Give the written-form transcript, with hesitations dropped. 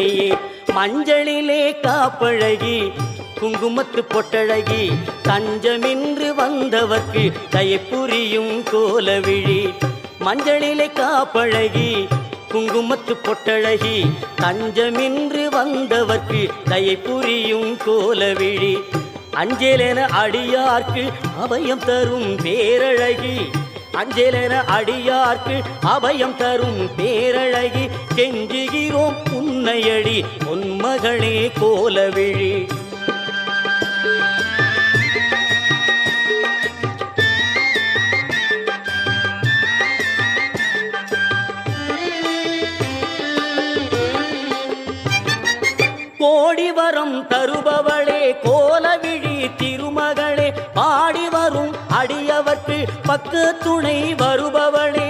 கண்ணியே மஞ்சளிலே காப்பழகி குங்குமத்து பொட்டழகி தஞ்சமின்று வந்தவர்க்கு தயை புரியும் கோலவிழி மஞ்சளிலே காப்பழகி குங்குமத்து பொட்டழகி தஞ்சமின்று வந்தவர்க்கு தயை புரியும் கோலவிழி அஞ்சலென அடியார்க்கு அபயம் தரும் பேரழகி அஞ்சலென அடியார்க்கு அபயம் தரும் பேரழகி கெஞ்சுகிறோம் உன்னையடி பொன்மகளே கோலவிழி கோடி வரம் தருபவளே கோலவிழி திருமகளே பாடி வரும் அடியவர்க்கு பக்க துணை வருபவளே